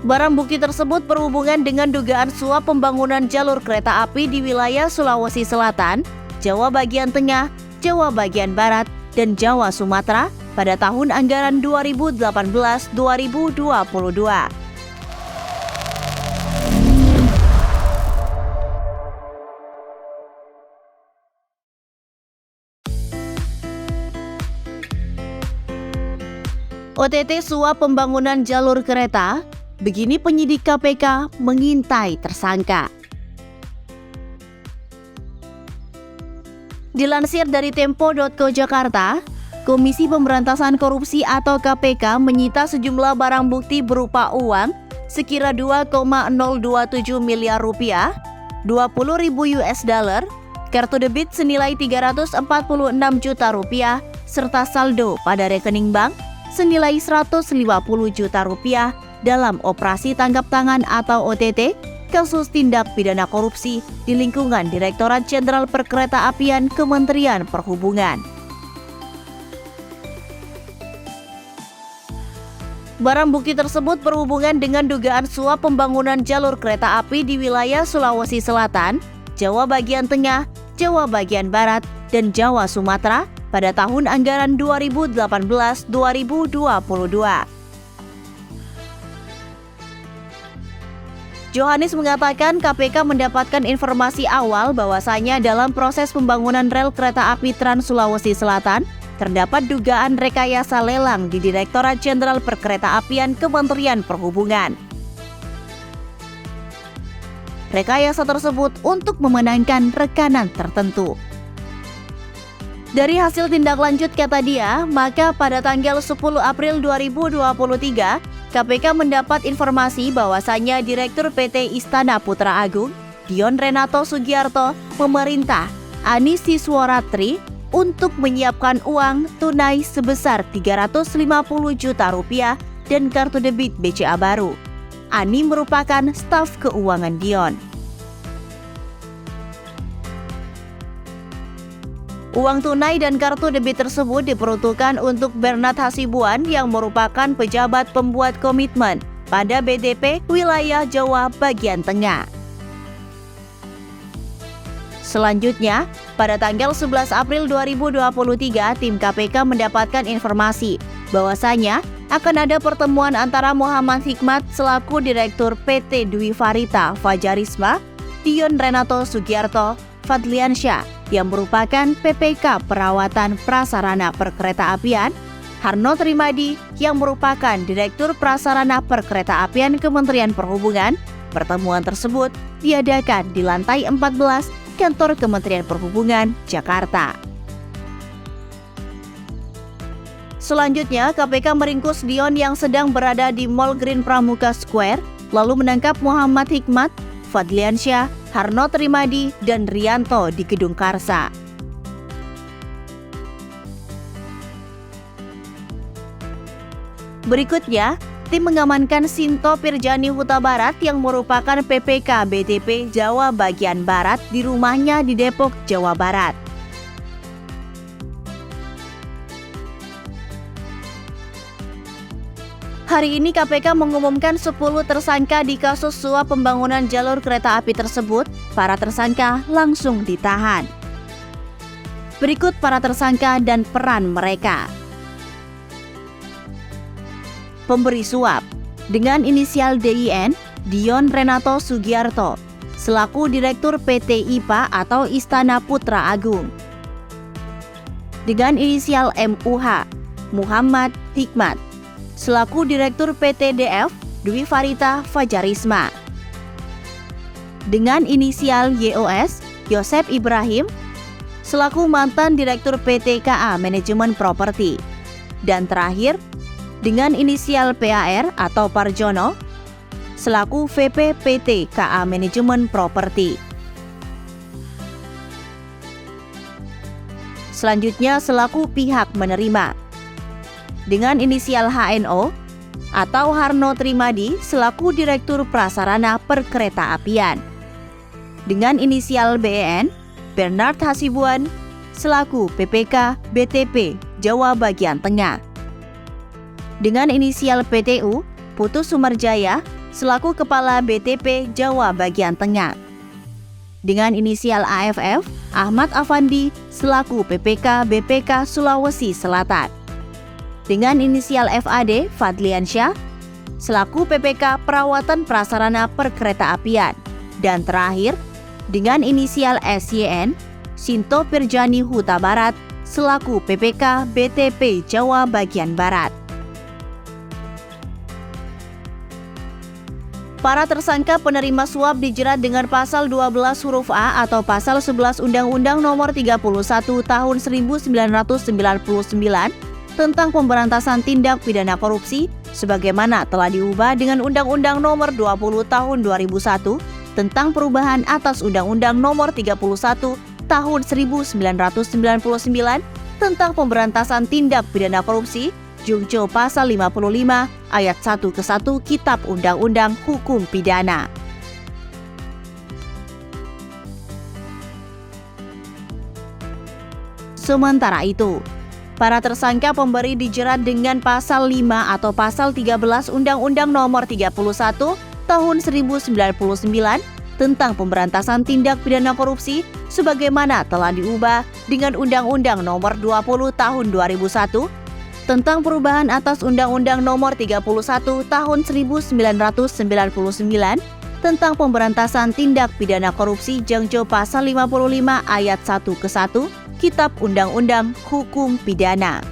Barang bukti tersebut berhubungan dengan dugaan suap pembangunan jalur kereta api di wilayah Sulawesi Selatan, Jawa bagian tengah, Jawa bagian barat, dan Jawa Sumatera pada tahun anggaran 2018-2022. OTT suap pembangunan jalur kereta, begini penyidik KPK mengintai tersangka. Dilansir dari Tempo.co Jakarta, Komisi Pemberantasan Korupsi atau KPK menyita sejumlah barang bukti berupa uang sekira 2,027 miliar rupiah, 20.000 US dollar, kartu debit senilai 346 juta rupiah, serta saldo pada rekening bank senilai 150 juta rupiah dalam operasi tangkap tangan atau OTT kasus tindak pidana korupsi di lingkungan Direktorat Jenderal Perkeretaapian Kementerian Perhubungan. Barang bukti tersebut berhubungan dengan dugaan suap pembangunan jalur kereta api di wilayah Sulawesi Selatan, Jawa bagian tengah, Jawa bagian barat, dan Jawa Sumatera pada tahun anggaran 2018-2022. Johannes mengatakan KPK mendapatkan informasi awal bahwasanya dalam proses pembangunan rel kereta api Trans Sulawesi Selatan terdapat dugaan rekayasa lelang di Direktorat Jenderal Perkeretaapian Kementerian Perhubungan. Rekayasa tersebut untuk memenangkan rekanan tertentu. Dari hasil tindak lanjut kata dia, maka pada tanggal 10 April 2023, KPK mendapat informasi bahwasannya Direktur PT Istana Putra Agung, Dion Renato Sugiarto, memerintah Ani Siswaratri untuk menyiapkan uang tunai sebesar 350 juta rupiah dan kartu debit BCA baru. Ani merupakan staf keuangan Dion. Uang tunai dan kartu debit tersebut diperuntukkan untuk Bernard Hasibuan yang merupakan pejabat pembuat komitmen pada BDP wilayah Jawa bagian tengah. Selanjutnya, pada tanggal 11 April 2023, tim KPK mendapatkan informasi bahwasanya akan ada pertemuan antara Muhammad Hikmat selaku Direktur PT Dwi Farita Fajarisma, Dion Renato Sugiarto Fadliansyah yang merupakan PPK Perawatan Prasarana Perkeretaapian, Harno Trimadi yang merupakan Direktur Prasarana Perkeretaapian Kementerian Perhubungan. Pertemuan tersebut diadakan di lantai 14 Kantor Kementerian Perhubungan, Jakarta. Selanjutnya, KPK meringkus Dion yang sedang berada di Mall Green Pramuka Square, lalu menangkap Muhammad Hikmat, Fadliansyah, Harno Trimadi, dan Rianto di Gedung Karsa. Berikutnya, tim mengamankan Sinto Pirjani Huta Barat yang merupakan PPK BDP Jawa bagian Barat di rumahnya di Depok, Jawa Barat. Hari ini KPK mengumumkan 10 tersangka di kasus suap pembangunan jalur kereta api tersebut. Para tersangka langsung ditahan. Berikut para tersangka dan peran mereka. Pemberi suap dengan inisial DIN, Dion Renato Sugiarto, selaku Direktur PT IPA atau Istana Putra Agung. Dengan inisial MUH, Muhammad Hikmat, selaku Direktur PT DF Dwi Farita Fajarisma. Dengan inisial YOS, Yosep Ibrahim, selaku mantan Direktur PT KA Manajemen Properti. Dan terakhir, dengan inisial PAR atau Parjono, selaku VP PT KA Manajemen Properti. Selanjutnya selaku pihak menerima. Dengan inisial HNO atau Harno Trimadi selaku Direktur Prasarana Perkeretaapian. Dengan inisial BEN, Bernard Hasibuan selaku PPK BTP Jawa bagian tengah. Dengan inisial PTU, Putu Sumarjaya selaku Kepala BTP Jawa Bagian Tengah. Dengan inisial AFF, Ahmad Afandi selaku PPK BPK Sulawesi Selatan. Dengan inisial FAD, Fadliansyah selaku PPK Perawatan Prasarana Perkeretaapian. Dan terakhir, dengan inisial SYN, Sinto Pirjani Huta Barat selaku PPK BTP Jawa Bagian Barat. Para tersangka penerima suap dijerat dengan pasal 12 huruf A atau pasal 11 Undang-Undang Nomor 31 Tahun 1999 tentang pemberantasan tindak pidana korupsi sebagaimana telah diubah dengan Undang-Undang Nomor 20 Tahun 2001 tentang perubahan atas Undang-Undang Nomor 31 Tahun 1999 tentang pemberantasan tindak pidana korupsi Jungto pasal 55 ayat 1 ke 1 Kitab Undang-Undang Hukum Pidana. Sementara itu, para tersangka pemberi dijerat dengan pasal 5 atau pasal 13 Undang-Undang Nomor 31 Tahun 1999 tentang pemberantasan tindak pidana korupsi sebagaimana telah diubah dengan Undang-Undang Nomor 20 Tahun 2001 tentang perubahan atas Undang-Undang Nomor 31 Tahun 1999 tentang pemberantasan tindak pidana korupsi Jungto pasal 55 ayat 1 ke 1 Kitab Undang-Undang Hukum Pidana.